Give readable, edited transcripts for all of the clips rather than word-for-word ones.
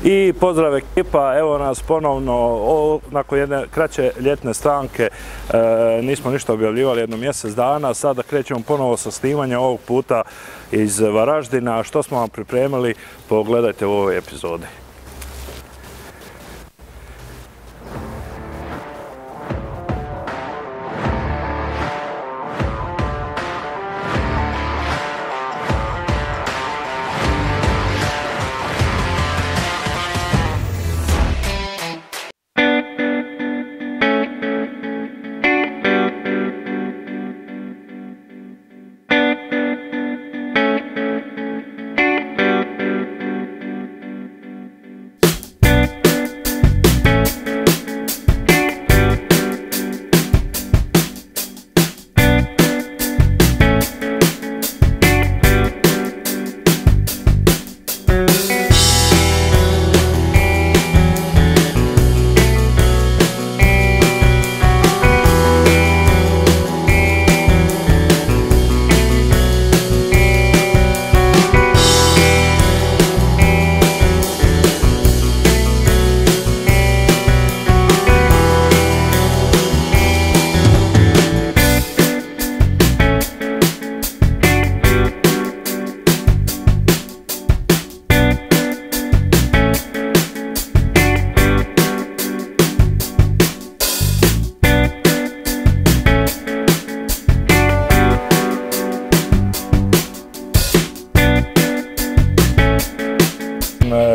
I pozdrav ekipa, evo nas ponovno nakon jedne kraće ljetne stanke, nismo ništa objavljivali jedno mjesec dana, sada krećemo ponovo sa snimanjem ovog puta iz Varaždina. Što smo vam pripremili, pogledajte u ovoj epizodi.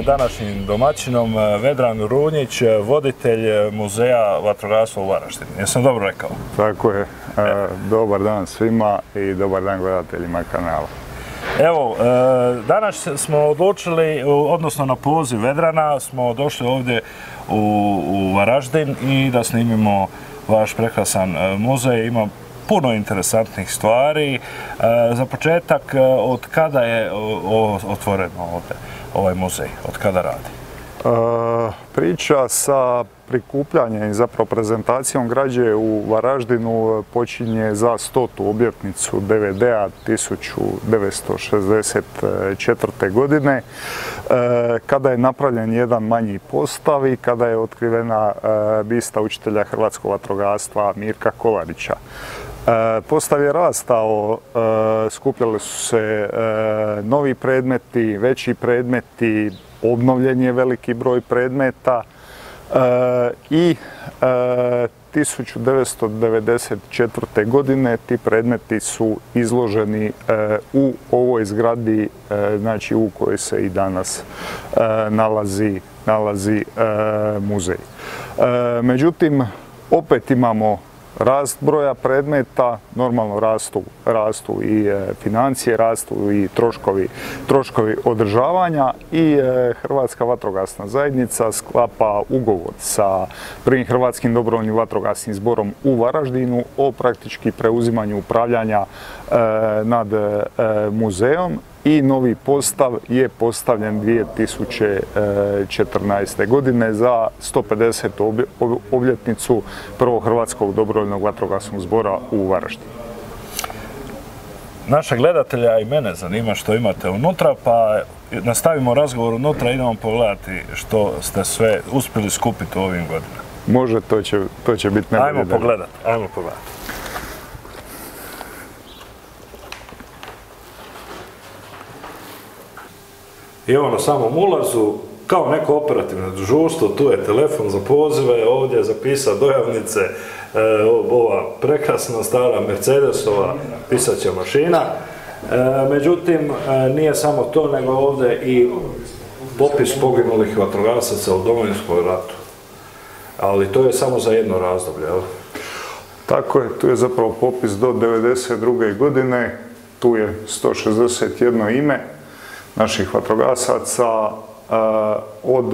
Današnjim domaćinom Vedran Runjić, voditelj Muzeja vatrogastva u Varaždinu. Jesam dobro rekao? Tako je. Dobar dan svima i dobar dan gledateljima kanala. Evo, danas smo odlučili, odnosno na poziv Vedrana, smo došli ovdje u Varaždin i da snimimo vaš prekrasan muzej. Ima puno interesantnih stvari. Za početak, od kada je otvoreno ovdje ovaj muzej? Od kada radi? Priča sa prikupljanjem i zapravo prezentacijom građe u Varaždinu počinje za 100. obljetnicu DVD-a 1964. godine, kada je napravljen jedan manji postav i kada je otkrivena bista učitelja hrvatskog vatrogastva Mirka Kolarića. Postav je rastao, skupljali su se novi predmeti, veći predmeti, obnovljen je veliki broj predmeta i 1994. godine ti predmeti su izloženi u ovoj zgradi, znači u kojoj se i danas nalazi muzej. Međutim, opet imamo rast broja predmeta, normalno rastu i financije, rastu i troškovi održavanja i Hrvatska vatrogasna zajednica sklapa ugovor sa prvim Hrvatskim dobrovoljnim vatrogasnim zborom u Varaždinu o praktički preuzimanju upravljanja nad muzejom. I novi postav je postavljen 2014. godine za 150. obljetnicu prvog Hrvatskog dobrovoljnog vatrogasnog zbora u Varaždinu. Naša gledatelja i mene zanima što imate unutra, pa nastavimo razgovor unutra i idemo pogledati što ste sve uspjeli skupiti u ovim godinama. Može, to će biti najbolje. Ajmo pogledati. I evo na samom ulazu, kao neko operativno dežurstvo, tu je telefon za pozive, ovdje je zapisao dojavnice, ova prekrasna stara Mercedesova pisaća mašina. Međutim, nije samo to, nego ovdje i popis poginulih vatrogasaca u Domovinskom ratu. Ali to je samo za jedno razdoblje, jel? Tako je, tu je zapravo popis do 1992. godine, tu je 161 ime naših vatrogasaca. Od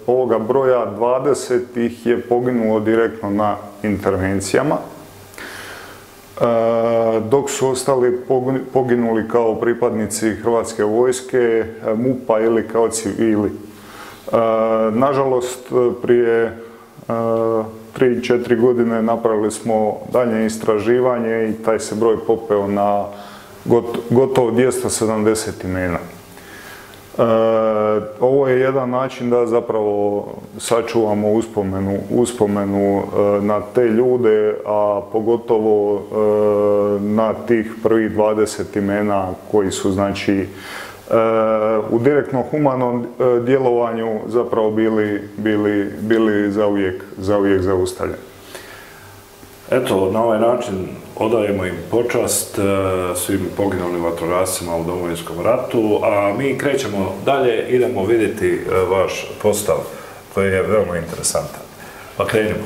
ovoga broja 20 ih je poginulo direktno na intervencijama, dok su ostali poginuli kao pripadnici Hrvatske vojske, MUP-a ili kao civili. Nažalost, prije 3-4 godine napravili smo dalje istraživanje i taj se broj popeo na gotovo 270 imena. Ovo je jedan način da zapravo sačuvamo uspomenu na te ljude, a pogotovo na tih prvih 20 imena koji su znači u direktnom humanom djelovanju zapravo bili zauvijek zaustavljeni. Eto, na ovaj način odajemo im počast svim poginulim vatrogascima u Domovinskom ratu, a mi krećemo dalje, idemo vidjeti vaš postav koji je veoma interesantan. Pa krenimo.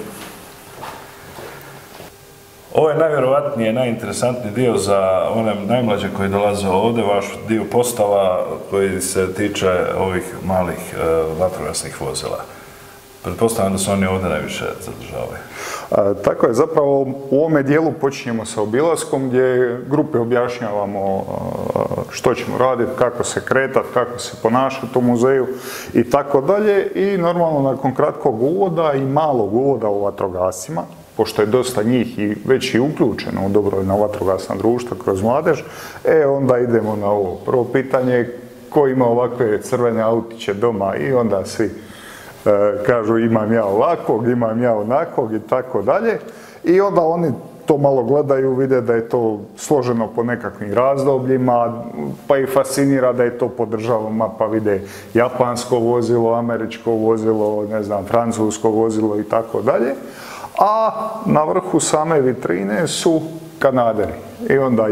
Ovo je najvjerovatnije najinteresantniji dio za one najmlađe koji dolaze ovdje, vaš dio postava koji se tiče ovih malih vatrogasnih vozila. Pretpostavljam da se oni ovdje najviše zadržavaju. Tako je, zapravo u ovome dijelu počinjemo sa obilaskom gdje grupe objašnjavamo što ćemo raditi, kako se kretati, kako se ponašati u muzeju i tako dalje. I normalno nakon kratkog uvoda i malog uvoda u vatrogascima, pošto je dosta njih i već i uključeno u dobrovoljna vatrogasna društva kroz mladež, onda idemo na ovo prvo pitanje, ko ima ovakve crvene autiće doma, i onda svi kažu imam ja ovakvog, imam ja onakvog i tako dalje. I onda oni to malo gledaju, vide da je to složeno po nekakvim razdobljima, pa ih fascinira da je to po državama, pa vide japansko vozilo, američko vozilo, ne znam, francusko vozilo i tako dalje. A na vrhu same vitrine su kanaderi. I onda,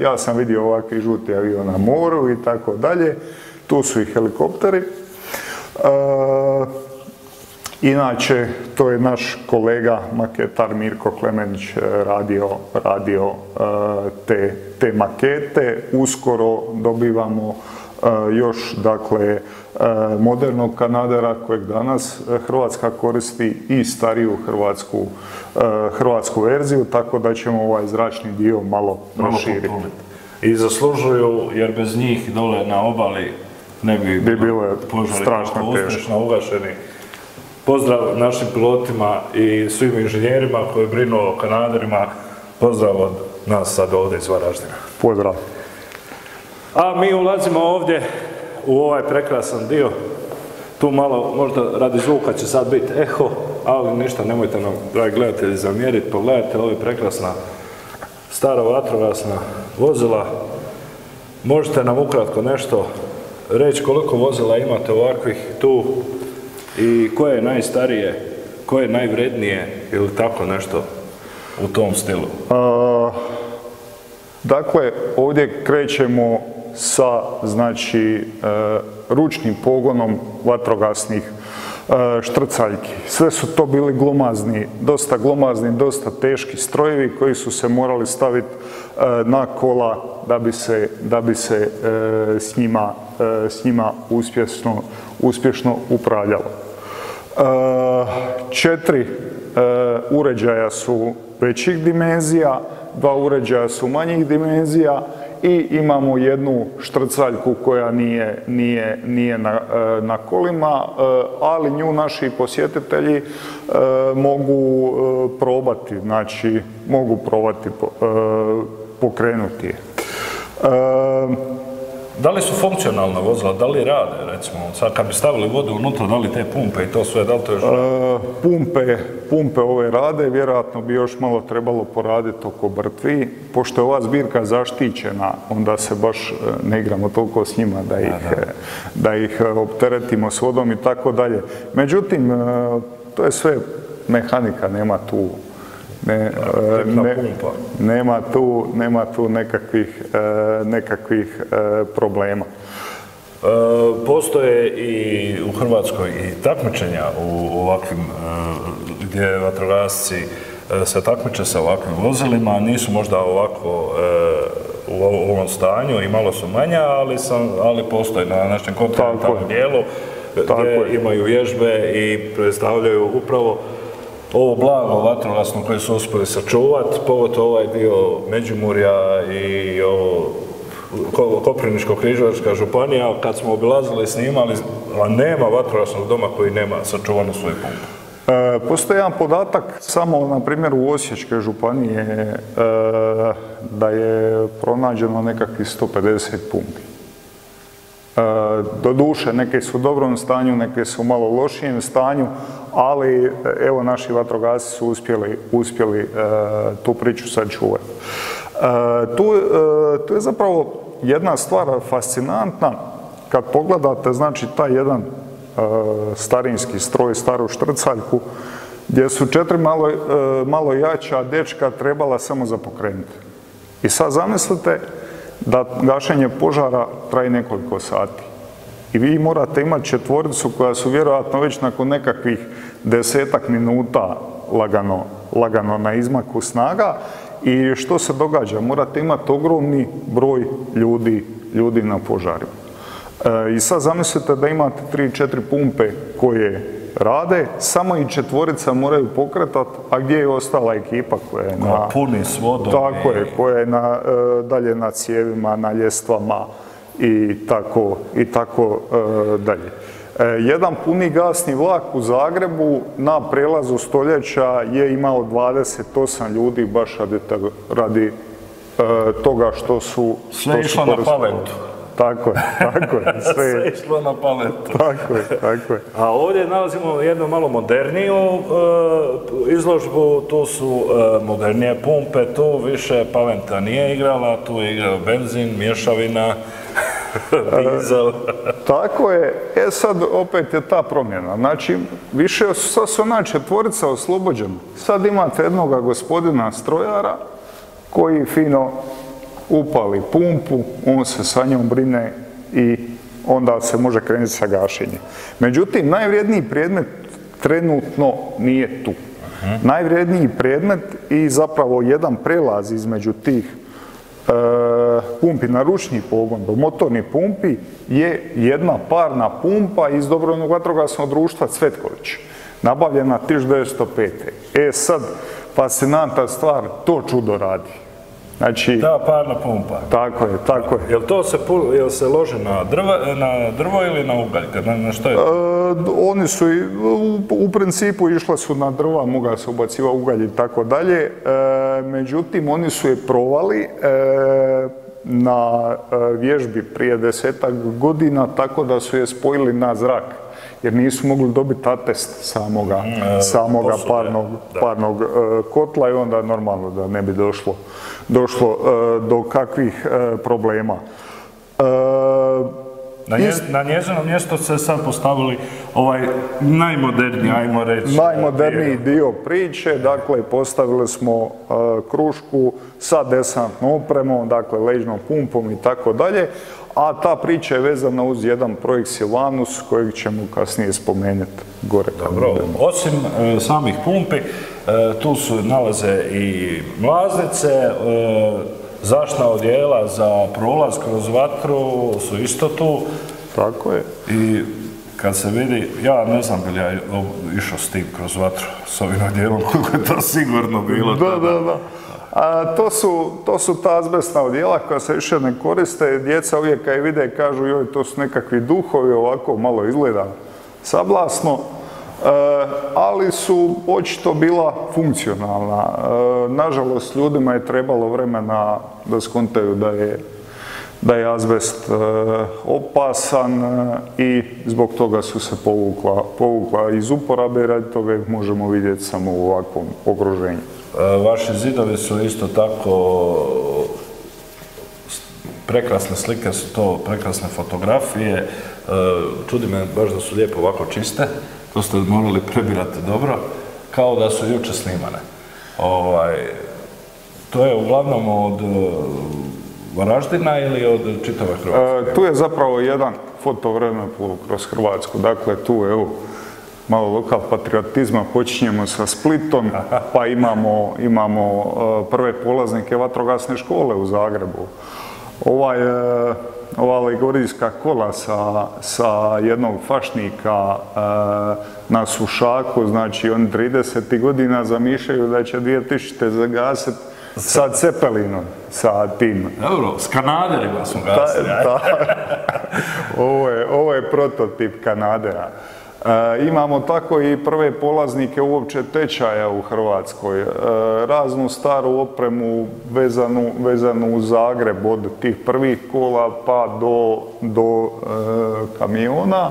ja sam vidio ovakvi žuti avion na moru i tako dalje. Tu su i helikopteri. Inače, to je naš kolega maketar Mirko Klemenić radio te makete. Uskoro dobivamo još, dakle, modernog kanadera kojeg danas Hrvatska koristi i stariju hrvatsku verziju, tako da ćemo ovaj zračni dio malo proširiti. I zaslužuju, jer bez njih dole na obali ne bi bilo strašno uspješno ugašeni. Pozdrav našim pilotima i svim inženjerima koji brinu o kanaderima. Pozdrav od nas sad ovdje iz Varaždina. Pozdrav. A mi ulazimo ovdje u ovaj prekrasan dio. Tu malo, možda radi zvuka će sad biti eho, ali ništa, nemojte nam, dragi gledatelji, zamjeriti. Pogledajte ove prekrasna stara vatrogasna vozila. Možete nam ukratko nešto reći koliko vozila imate ovakvih tu i koje je najstarije, koje je najvrednije ili tako nešto u tom stilu? Dakle, ovdje krećemo sa, znači, ručnim pogonom vatrogasnih štrcaljki. Sve su to bili glomazni, dosta teški strojevi koji su se morali staviti na kola da bi se s njima uspješno upravljalo. 4 uređaja su većih dimenzija, 2 uređaja su manjih dimenzija i imamo jednu štrcaljku koja nije na kolima, ali nju naši posjetitelji mogu probati, znači mogu probati pokrenuti je. Da li su funkcionalna vozila, da li rade, recimo, sad kad bi stavili vodu unutra, da li te pumpe i to sve, da li to još rade? Pumpe ove rade, vjerojatno bi još malo trebalo poraditi oko brtvi. Pošto je ova zbirka zaštićena, onda se baš ne igramo toliko s njima da ih opteretimo s vodom i tako dalje. Međutim, to je sve mehanika, nema tu nema tu nekakvih problema. Postoje i u Hrvatskoj i takmičenja u ovakvim, gdje vatrogasci se takmiče sa ovakvim vozilima, nisu možda ovako u ovom stanju i malo su manja, ali postoje na našem kontinentalnom dijelu gdje imaju vježbe i predstavljaju upravo ovo blago vatrogasno koje su uspjeli sačuvati, pogotovo ovaj dio Međimurja i ovo Koprivničko-križevačka županija, kad smo obilazili i snimali, a nema vatrogasnog doma koji nema sačuvanu svoju pumpu. Postoji jedan podatak, samo na primjer u Osječke županije, da je pronađeno nekakvih 150 pumpi. Doduše, neke su u dobrom stanju, neke su u malo lošijem stanju, ali evo naši vatrogasci su uspjeli tu priču sačuvati. Tu je zapravo jedna stvar fascinantna, kad pogledate, znači, taj jedan starinski stroj, staru štrcaljku, gdje su 4 malo jača dečka trebala samo za pokrenuti. I sad zamislite da gašenje požara traje nekoliko sati. I vi morate imati četvoricu koja su vjerojatno već nakon nekakvih 10-ak minuta lagano na izmaku snaga. I što se događa? Morate imati ogromni broj ljudi na požarima. I sad zamislite da imate 3-4 pumpe koje rade, samo i četvorica moraju pokretati, a gdje je ostala ekipa koja je na... Puni s vodom. Tako je, koja je dalje na cijevima, na ljestvama i tako dalje. Jedan puni gasni vlak u Zagrebu na prelazu stoljeća je imao 28 ljudi baš radi toga što su... Sve išlo na paletu. Tako je. Sve išlo na paletu. Tako je. A ovdje nalazimo jednu malo moderniju izložbu, tu su modernije pumpe, tu više paleta nije igrala, tu je igrao benzin, mješavina, dizel. Tako je. Sad opet je ta promjena. Znači, više sad su ona četvorica oslobođena. Sad imate jednoga gospodina strojara koji fino upali pumpu, on se sa njom brine i onda se može krenuti sa gašenjem. Međutim, najvrijedniji predmet trenutno nije tu. Najvrijedniji predmet i zapravo jedan prelaz između tih pumpi na ručni pogon do motornih pumpi je jedna parna pumpa iz Dobrovoljnog vatrogasnog društva Cvetković, nabavljena 1905. Sad, fascinantna stvar, to čudo radi. Znači, ta parna pumpa. Tako je. Jel se lože na drvo ili na ugalj? Na što je? Oni su u principu išle su na drva, mogla se ubaciva ugalj i tako dalje. Međutim, oni su je provali na vježbi prije 10-ak godina tako da su je spojili na zrak. Jer nisu mogli dobiti atest samoga parnog kotla i onda normalno da ne bi došlo do kakvih problema. Na njezino mjesto se sad postavili ovaj najmoderniji, ajmo reći. Najmoderniji dio priče, dakle postavili smo krušku sa desantnom opremom, dakle ležnom pumpom i tako dalje. A ta priča je vezana uz jedan projekt Silvanus kojeg ćemo kasnije spomenuti gore. Dobro, osim samih pumpi, tu se nalaze i mlaznice, zaštitna odijela za prolaz kroz vatru su isto tu. Tako je. I kad se vidi, ja ne znam bi li ja išao s tim kroz vatru, s ovim odjelom, koliko je to sigurno bilo. Da. A to su ta azbestna odijela koja se više ne koriste. Djeca uvijek kad je vide kažu joj to su nekakvi duhovi, ovako malo izgleda sablasno, ali su očito bila funkcionalna. Nažalost, ljudima je trebalo vremena da skontaju da je azbest opasan i zbog toga su se povukla iz uporabe i radi toga ih možemo vidjeti samo u ovakvom okruženju. Vaši zidovi su isto tako prekrasne slike, su to prekrasne fotografije. Čudi me baš da su lijepo ovako čiste, to ste morali prebirati dobro, kao da su jučer snimane. To je uglavnom od Varaždina ili od čitave Hrvatske? Tu je zapravo jedan fotovremeplov kroz Hrvatsku, dakle tu evo malo lokal patriotizma, počinjemo sa Splitom, pa imamo prve polaznike vatrogasne škole u Zagrebu. Ova alegorijska kola sa jednog fašnika na Sušaku, znači oni 30. godina zamišljaju da će 2000. zagasiti sa Cepelinom, sa tim. Dobro, s Kanaderima smo gasili. Ovo je prototip Kanadera. Imamo tako i prve polaznike uopće tečaja u Hrvatskoj. Raznu staru opremu vezanu uz Zagreb, od tih prvih kola pa do kamiona.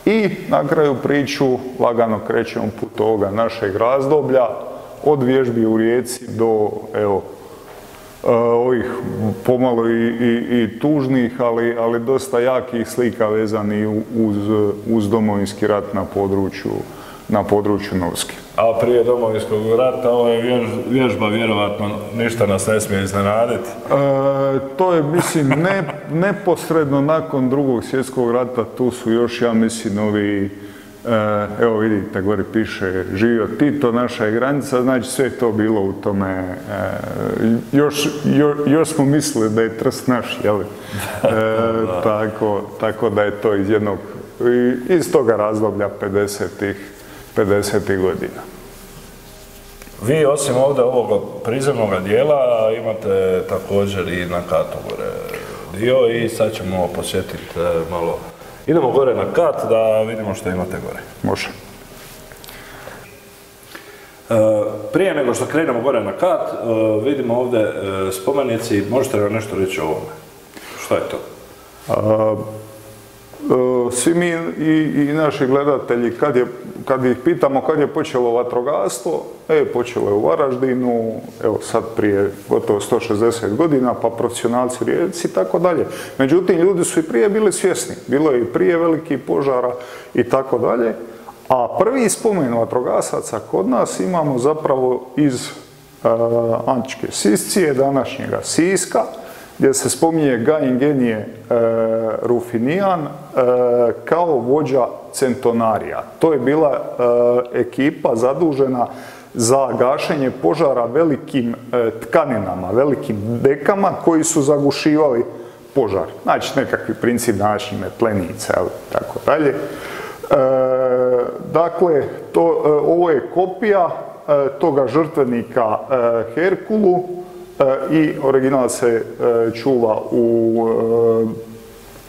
I na kraju priču lagano krećemo put ovoga našeg razdoblja, od vježbi u Rijeci do ovih pomalo i tužnih, ali dosta jakih slika vezani uz Domovinski rat na području Novske. A prije Domovinskog rata ovo je vježba, vjerovatno ništa nas ne smije iznenaditi. To je, mislim, neposredno nakon Drugog svjetskog rata, tu su još, ja mislim, ovi, evo vidite, gore piše živio Tito, naša je granica, znači sve to bilo u tome, još smo mislili da je Trst naš, jel? Tako da je to iz toga razdoblja 50-ih godina. Vi, osim ovdje ovog prizemnog dijela, imate također i na katu gore dio i sad ćemo posjetiti malo. Idemo gore na kat da vidimo što imate gore. Može. Prije nego što krenemo gore na kat, vidimo ovdje spomenici. Možete li nešto reći o ovome? Što je to? Svi mi i naši gledatelji, kad ih pitamo kad je počelo vatrogastvo, počelo je u Varaždinu, evo sad prije gotovo 160 godina, pa profesionalci u Rijeci i tako dalje. Međutim, ljudi su i prije bili svjesni, bilo je i prije velikih požara i tako dalje, a prvi spomen vatrogasaca kod nas imamo zapravo iz antičke Siscije, današnjega Siska, gdje se spominje Gajin Genije Rufinijan kao vođa centonarija. To je bila ekipa zadužena za gašenje požara velikim tkaninama, velikim dekama koji su zagušivali požar. Znači nekakvi princip današnjih metlenica, tako dalje. Dakle, ovo je kopija toga žrtvenika Herkulu, i original se čuva u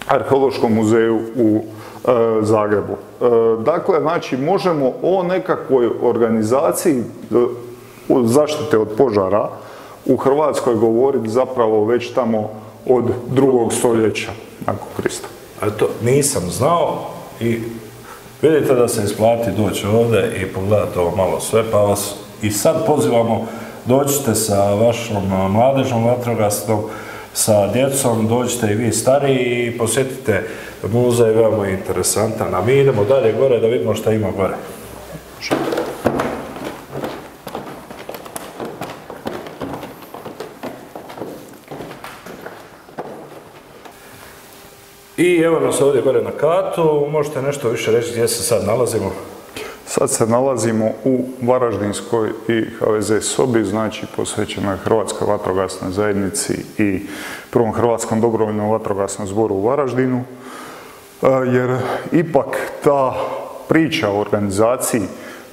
Arheološkom muzeju u Zagrebu. Dakle, znači, možemo o nekakvoj organizaciji zaštite od požara u Hrvatskoj govoriti zapravo već tamo od 2. stoljeća nakon Krista. Eto, nisam znao i vidite da se isplati doći ovdje i pogledati ovo malo sve, pa vas i sad pozivamo. Dođite sa vašom mladežnom vatrogasnom, sa djecom, dođite i vi stariji i posjetite muzej, veoma interesantan. A mi idemo dalje gore da vidimo šta ima gore. I evo nas ovdje gore na katu, možete nešto više reći gdje se sad nalazimo? Sad se nalazimo u Varaždinskoj i HVZ sobi, znači posvećenoj Hrvatskoj vatrogasnoj zajednici i Prvom Hrvatskom dobrovoljnom vatrogasnom zboru u Varaždinu, jer ipak ta priča o organizaciji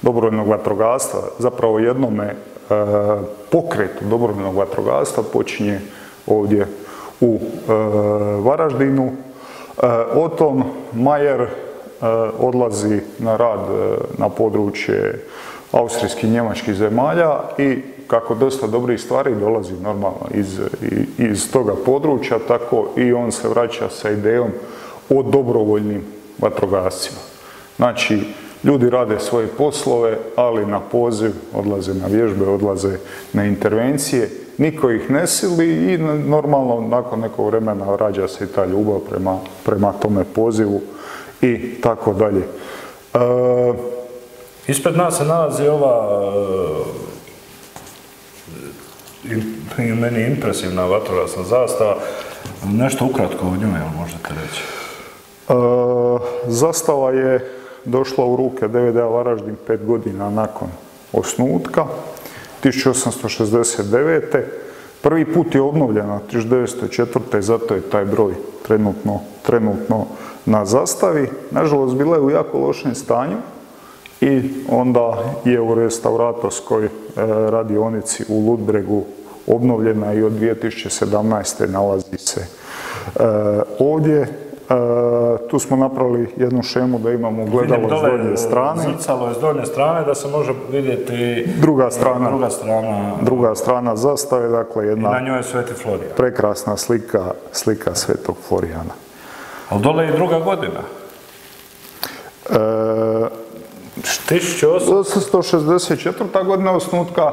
dobrovoljnog vatrogastva, zapravo jednome pokretu dobrovoljnog vatrogastva počinje ovdje u Varaždinu. Oton Majer odlazi na rad na područje austrijskih i njemačkih zemalja i kako dosta dobrih stvari dolazi normalno iz toga područja, tako i on se vraća sa idejom o dobrovoljnim vatrogascima. Znači, ljudi rade svoje poslove, ali na poziv odlaze na vježbe, odlaze na intervencije, niko ih ne sili i normalno nakon nekog vremena rađa se i ta ljubav prema tome pozivu i tako dalje. Ispred nas se nalazi ova meni impresivna vatrogasna zastava. Nešto ukratko o njoj, možete reći? Zastava je došla u ruke DVD-a Varaždin 5 godina nakon osnutka, 1869. Prvi put je obnovljena 1904. zato je taj broj trenutno na zastavi. Nažalost, bila je u jako lošem stanju i onda je u restauratorskoj radionici u Ludbregu obnovljena i od 2017. nalazi se ovdje. Tu smo napravili jednu šemu da imamo gledalo s donje strane. Zrcalo je s donje strane da se može vidjeti druga strana zastave, dakle jedna i na njoj je Sveti Florijan. Prekrasna slika Svetog Florijana. Ali dole je i druga godina. 1864. godina osnutka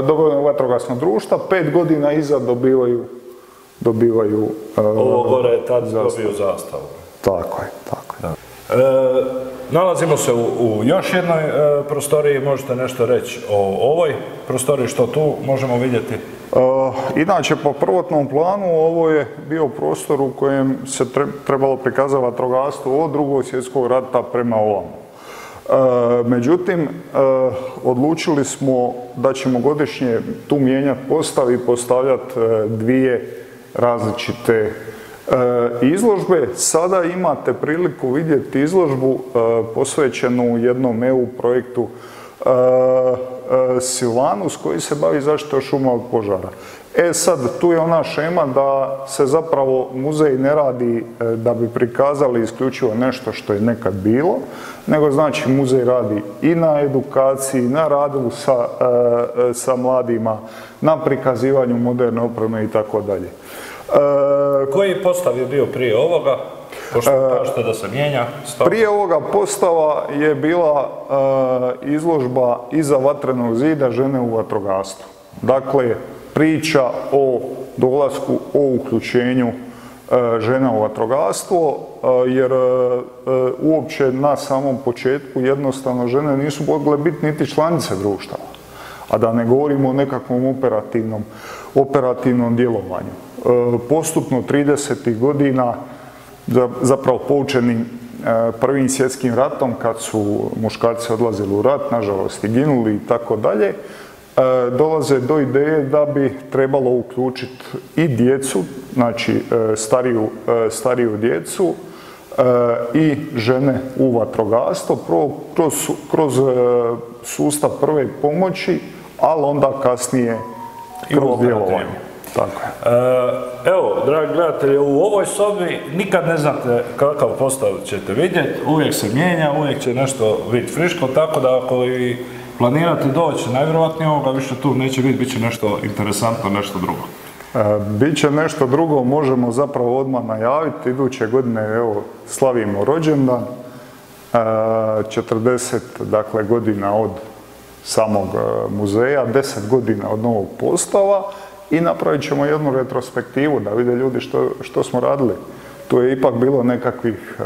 dobrovoljnog vatrogasnog društva, 5 godina iza dobivaju ovo gore je tad dobio zastavu. Tako je. Nalazimo se u još jednoj prostoriji, možete nešto reći o ovoj prostoriji, što tu možemo vidjeti? Inače, po prvotnom planu ovo je bio prostor u kojem se trebalo prikazati vatrogastvo od Drugog svjetskog rata prema ovamo. Međutim, odlučili smo da ćemo godišnje tu mijenjati postav i postavljati dvije različite izložbe. Sada imate priliku vidjeti izložbu posvećenu jednom EU projektu Silvanus koji se bavi zaštitom šuma od požara. Sad, tu je ona šema da se zapravo muzej ne radi da bi prikazali isključivo nešto što je nekad bilo, nego znači muzej radi i na edukaciji, na radu sa mladima, na prikazivanju moderne opreme i tako dalje. Koji postav je bio prije ovoga? Pošto kažete da se mijenja stav. Prije ovoga postava je bila izložba iza vatrenog zida žene u vatrogastvu. Dakle, priča o dolasku, o uključenju žena u vatrogastvo, jer uopće na samom početku jednostavno žene nisu mogle biti niti članice društava, a da ne govorimo o nekakvom operativnom djelovanju. Postupno 30. godina, zapravo poučeni Prvim svjetskim ratom, kad su muškarci odlazili u rat, nažalost i ginuli i tako dalje, dolaze do ideje da bi trebalo uključiti i djecu, znači stariju djecu i žene u vatrogastvo kroz sustav prve pomoći, ali onda kasnije kroz djelovanje. Tako je. Evo, dragi gledatelji, u ovoj sobi nikad ne znate kakav postav ćete vidjeti, uvijek se mijenja, uvijek će nešto biti friško, tako da ako i planirate doći, najvjerojatnije ovoga više tu neće biti, bit će nešto interesantno, nešto drugo. Biće nešto drugo, možemo zapravo odmah najaviti, iduće godine evo, slavimo rođendan, 40 dakle, godina od samog muzeja, 10 godina od novog postava i napravit ćemo jednu retrospektivu da vide ljudi što smo radili. Tu je ipak bilo nekakvih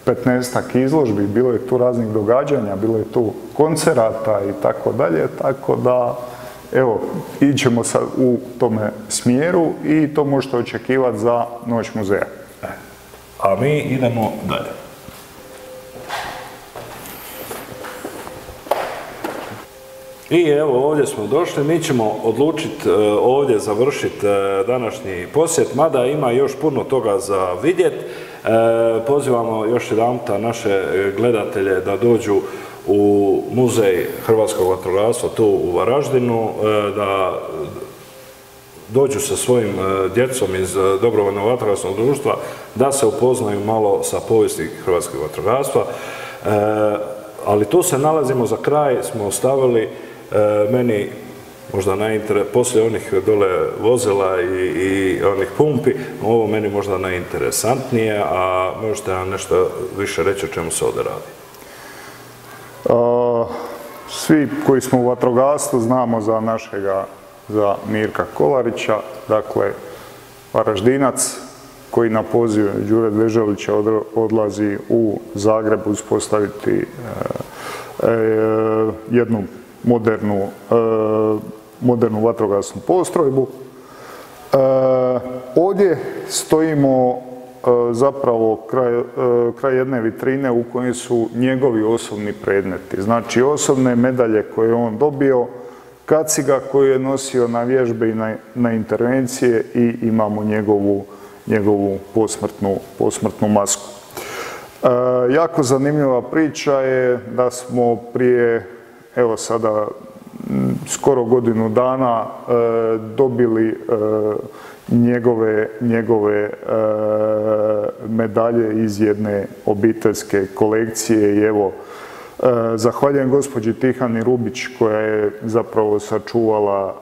15-ak izložbi, bilo je tu raznih događanja, bilo je tu koncerata i tako dalje, tako da evo, iđemo sad u tome smjeru i to možete očekivati za Noć muzeja. A mi idemo dalje. I evo, ovdje smo došli, mi ćemo odlučiti ovdje završiti današnji posjet, mada ima još puno toga za vidjeti. Pozivamo još jedanputa naše gledatelje da dođu u Muzej hrvatskog vatrogastva tu u Varaždinu, da dođu sa svojim djecom iz dobrovoljnog vatrogasnog društva, da se upoznaju malo sa povijesti hrvatskog vatrogastva. Ali tu se nalazimo, za kraj smo ostavili meni možda poslije onih dole vozila i onih pumpi, ovo meni možda najinteresantnije, a možete nam nešto više reći o čemu se ovdje radi? Svi koji smo u vatrogastvu znamo za Mirka Kolarića, dakle Varaždinac koji na poziv Đure Deželića odlazi u Zagreb uspostaviti jednu modernu vatrogasnu postrojbu. Ovdje stojimo zapravo kraj jedne vitrine u kojoj su njegovi osobni predmeti. Znači osobne medalje koje je on dobio, kaciga koju je nosio na vježbe i na intervencije i imamo njegovu posmrtnu masku. Jako zanimljiva priča je da smo prije, evo sada skoro godinu dana dobili njegove medalje iz jedne obiteljske kolekcije i evo, zahvaljujem gospođi Tihani Rubić koja je zapravo sačuvala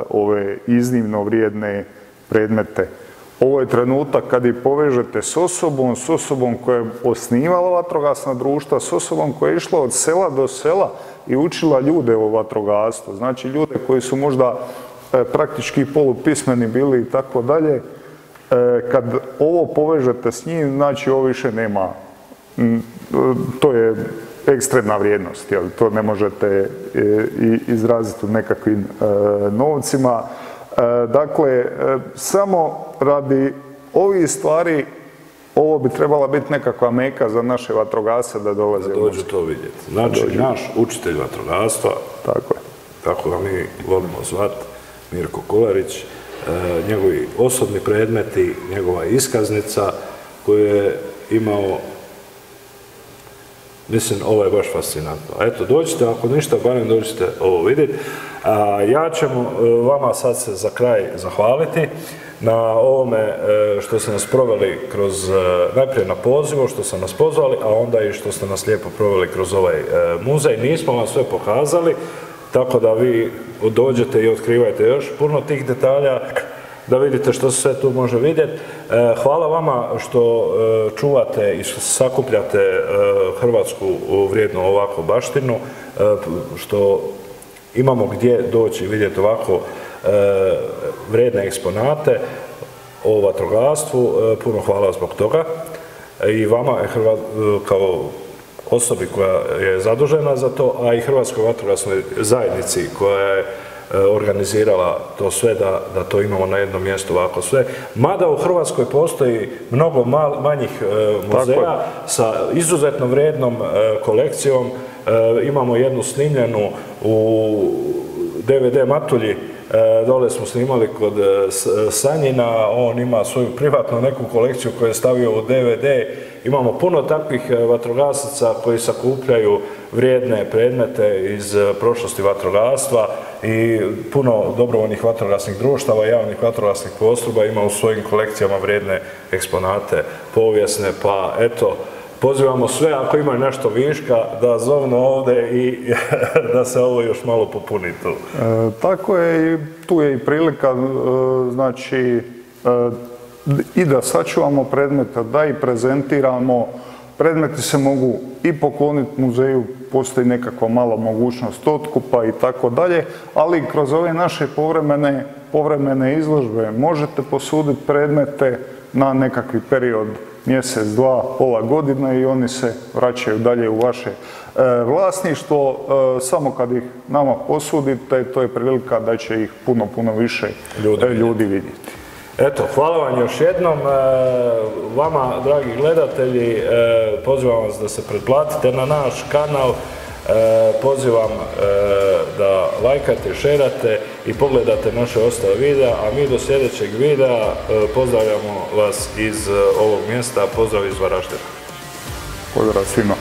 ove iznimno vrijedne predmete. Ovo je trenutak kad ih povežete s osobom koja je osnivala vatrogasna društva, s osobom koja je išla od sela do sela i učila ljude o vatrogastvu. Znači ljude koji su možda praktički polupismeni bili i tako dalje. Kad ovo povežete s njim, znači ovo više nema. To je ekstremna vrijednost, jel? To ne možete izraziti u nekakvim novcima. Dakle, samo radi ovih stvari ovo bi trebala biti nekakva meka za naše vatrogasce da dolaze. Da dođu to vidjeti. Znači, naš učitelj vatrogastva, tako ga mi volimo zvati, Mirko Kolarić, njegovi osobni predmeti, njegova iskaznica koju je imao, mislim, ovo je baš fascinantno. Eto, dođite, ako ništa, barem dođite ovo vidjeti. Ja ćemo vama sad se za kraj zahvaliti na ovome što ste nas proveli kroz, najprije na pozivu, što ste nas pozvali, a onda i što ste nas lijepo proveli kroz ovaj muzej. Nismo vam sve pokazali, tako da vi dođete i otkrivajte još puno tih detalja, da vidite što se sve tu može vidjeti. Hvala vama što čuvate i sakupljate hrvatsku vrijednu ovako baštinu, što imamo gdje doći i vidjeti ovako vrijedne eksponate o vatrogastvu. Puno hvala zbog toga. I vama kao osobi koja je zadužena za to, a i Hrvatskoj vatrogasnoj zajednici koja je organizirala to sve, da to imamo na jednom mjestu ovako sve. Mada u Hrvatskoj postoji mnogo manjih muzeja sa izuzetno vrijednom kolekcijom. Imamo jednu snimljenu u DVD Matulji, dole smo snimali kod Sanjina, on ima svoju privatnu neku kolekciju koju je stavio u DVD. Imamo puno takvih vatrogasaca koji sakupljaju vrijedne predmete iz prošlosti vatrogastva i puno dobrovoljnih vatrogasnih društava, javnih vatrogasnih postrojba ima u svojim kolekcijama vrijedne eksponate povijesne, pa eto, pozivamo sve ako imaju nešto viška da zovnu ovdje i da se ovo još malo popuni tu. Tako je i tu je i prilika, znači, i da sačuvamo predmete, da i prezentiramo. Predmeti se mogu i pokloniti muzeju, postoji nekakva mala mogućnost otkupa i tako dalje, ali kroz ove naše povremene izložbe možete posuditi predmete na nekakvi period mjesec, dva, pola godine i oni se vraćaju dalje u vaše vlasništvo. Samo kad ih nama posudite, to je prilika da će ih puno više ljudi vidjeti. Eto, hvala vam još jednom. Vama, dragi gledatelji, pozivam vas da se pretplatite na naš kanal. Pozivam da lajkate, šerate i pogledate naše ostale videa, a mi do sljedećeg videa pozdravljamo vas iz ovog mjesta. Pozdrav iz Varaždina. Pozdrav svima.